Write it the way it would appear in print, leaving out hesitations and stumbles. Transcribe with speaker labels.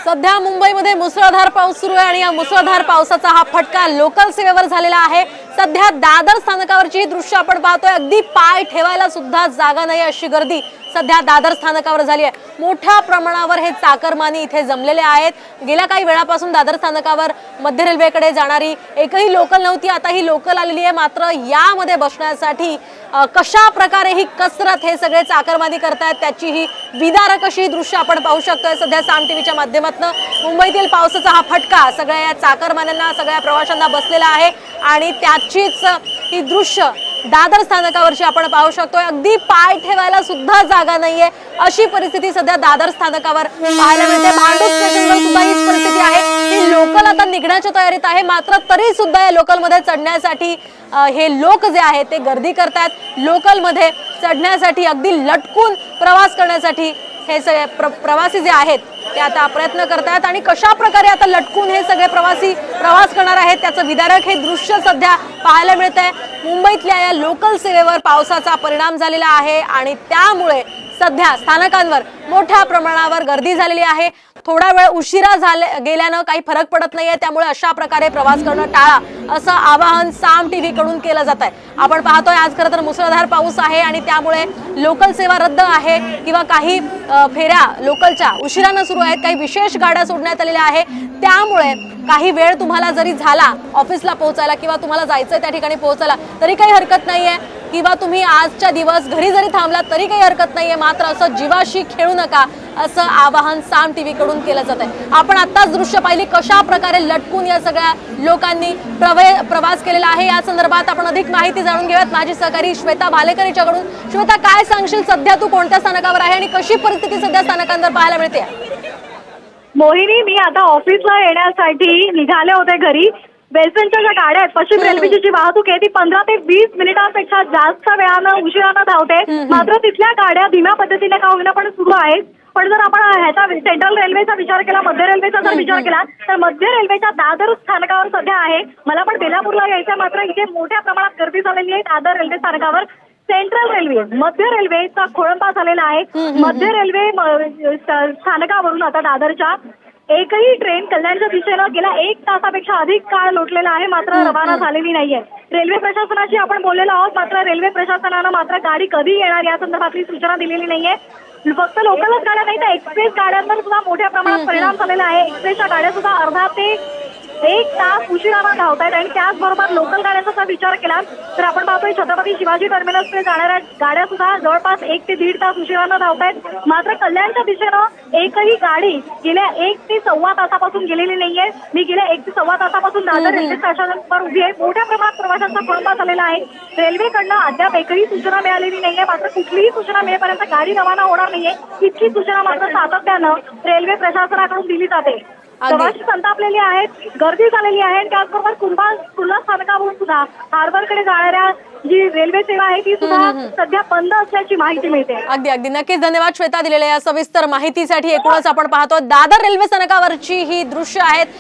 Speaker 1: सध्या मुंबईमध्ये मुसळधार पाऊस सुरू आहे आणि या मुसळधार पावसाचा हा फटका लोकल सेवेवर झालेला आहे। सध्या दादर स्थानकावरची दृश्य आपण पाहतोय, अगदी पाय ठेवायला सुद्धा जागा नाही अशी गर्दी सध्या दादर स्थानकावर झाली आहे। मोठ्या प्रमाणावर हे चाकरमानी इथे जमलेले आहेत। गेल्या काही वेळापासून दादर स्थानकावर मध्य रेल्वेकडे जाणारी एकही लोकल नव्हती, आता ही लोकल आलेली आहे। मात्र यामध्ये बसण्यासाठी कशा प्रकारे ही कसरत हे सगळे चाकरमानी करतायत त्याची ही विदारक अशी दृश्य आपण पाहू शकतोय। सध्या साम टीव्हीच्या माध्यमातून मुंबईतील पावसाचा हा फटका सगळ्या या चाकरमान्यांना, सगळ्या प्रवाशांना बसलेला आहे आणि त्याचीच ही दृश्य दादर स्थानकावरची आपण पाहू शकतोय। अगदी पाय ठेवायला सुद्धा जागा नाहीये अशी परिस्थिती सध्या दादर स्थानकावर पाहायला मिळते। भांडूप स्टेशनवर सुद्धा हीच परिस्थिती आहे की लोकल आता निघण्याच्या तयारीत आहे, मात्र तरी सुद्धा या लोकलमध्ये चढण्यासाठी हे लोक जे आहेत ते गर्दी करतात। लोकलमध्ये चढण्यासाठी अगदी लटकून प्रवास करण्यासाठी हे सगळे प्रवासी जे आहेत ते आता प्रयत्न करतात आणि कशा प्रकारे आता लटकून हे सगळे प्रवासी प्रवास करणार आहेत त्याचं विदारक हे दृश्य सध्या पाहायला मिळतंय। मुंबईतल्या या लोकल सेवेवर पावसाचा परिणाम झालेला आहे आणि त्यामुळे सध्या स्थानकांवर मोठ्या प्रमाणावर गर्दी झालेली आहे। थोडा वेळ उशिरा गेल्यानं काही फरक पडत नाहीये, त्यामुळे अशा प्रकारे प्रवास करणं टाळा असं आवाहन साम टीव्ही कडून केलं जात आहे। आपण पाहतोय आज खरं तर मुसळधार पाऊस आहे आणि त्यामुळे लोकल सेवा रद्द आहे किंवा काही फेऱ्या लोकलच्या उशिरानं सुरू आहेत, काही विशेष गाड्या सोडण्यात आलेल्या आहे। त्यामुळे काही वेळ तुम्हाला जरी झाला ऑफिसला पोहोचायला किंवा तुम्हाला जायचंय त्या ठिकाणी पोहोचायला तरी काही हरकत नाहीये, किंवा तुम्ही आजच्या दिवस घरी जरी थांबलात तरी काही हरकत नाहीये। मात्र असं जीवाशी खेळू नका असं आवाहन साम टीव्ही कडून केलं जात आहे। आपण आत्ताच दृश्य पाहिली कशा प्रकारे लटकून या सगळ्या लोकांनी प्रवास केलेला आहे। या संदर्भात आपण अधिक माहिती जाणून घेऊयात माझी सहकारी श्वेता भालेकर यांच्याकडून। श्वेता, काय सांगशील, सध्या तू कोणत्या स्थानकावर आहे आणि कशी परिस्थिती सध्या स्थानकांवर पाहायला मिळते?
Speaker 2: मोहिनी, मी आता ऑफिसला येण्यासाठी निघाले होते घरी। बेलसेंच्या ज्या गाड्या आहेत, पश्चिम रेल्वेची जी वाहतूक आहे ती 15 ते 20 मिनिटांपेक्षा जास्त वेळानं उशिरानं धावते। मात्र तिथल्या गाड्या धीम्या पद्धतीने का होईना पण सुरू आहेत। पण जर आपण ह्याचा सेंट्रल रेल्वेचा विचार केला, मध्य रेल्वेचा जर विचार केला तर मध्य रेल्वेच्या दादर स्थानकावर सध्या आहे। मला पण बेलापूरला यायचं, मात्र इथे मोठ्या प्रमाणात गर्दी झालेली आहे दादर रेल्वे स्थानकावर। सेंट्रल रेल्वे, मध्य रेल्वेचा खोळंबा झालेला आहे। मध्य रेल्वे स्थानकावरून आता दादरच्या एकही ट्रेन कल्याणच्या दिशेनं गेल्या 1 तासापेक्षा अधिक काळ लोटलेला आहे, मात्र रवाना झालेली नाहीये। रेल्वे प्रशासनाशी आपण बोललेलो आहोत, मात्र रेल्वे प्रशासनानं मात्र गाडी कधी येणार या संदर्भातली सूचना दिलेली नाहीये। फक्त लोकलच गाड्या नाही तर एक्सप्रेस गाड्यांवर सुद्धा मोठ्या प्रमाणात परिणाम झालेला आहे। एक्सप्रेसच्या गाड्या सुद्धा अर्धा ते 1 तास उशिरानं धावतायत आणि त्याचबरोबर लोकल गाड्यांचा जर विचार केला तर आपण पाहतोय छत्रपती शिवाजी टर्मिनसकडे जाणाऱ्या गाड्या सुद्धा जवळपास 1 ते 1.5 तास उशिरानं धावतायत। मात्र कल्याणच्या दिशेनं एकही गाडी गेल्या 1 ते सव्वा तासापासून गेलेली नाहीये। मी गेल्या 1 ते सव्वा तासापासून दादर रेल्वे स्टेशनवर उभी आहे। मोठ्या प्रमाणात प्रवाशांचा खोळंबा झालेला आहे। रेल्वेकडनं अद्याप एकही सूचना मिळालेली नाहीये, मात्र कुठलीही सूचना मिळेपर्यंत गाडी रवाना होणार नाहीये इतकी सूचना मात्र सातत्यानं रेल्वे प्रशासनाकडून दिली जाते। प्रवासी संतापलेले आहेत, गर्दी झालेली आहे। त्याचबरोबर कुर्ला स्थानकावरून सुद्धा हार्बरकडे जाणाऱ्या जी रेल्वे सेवा आहे ती सुद्धा सध्या बंद असल्याची माहिती मिळते।
Speaker 1: अगदी नक्कीच धन्यवाद श्वेता दिलेल्या या सविस्तर माहितीसाठी। एकूणच आपण पाहतो दादर रेल्वे स्थानकावरची ही दृश्य आहेत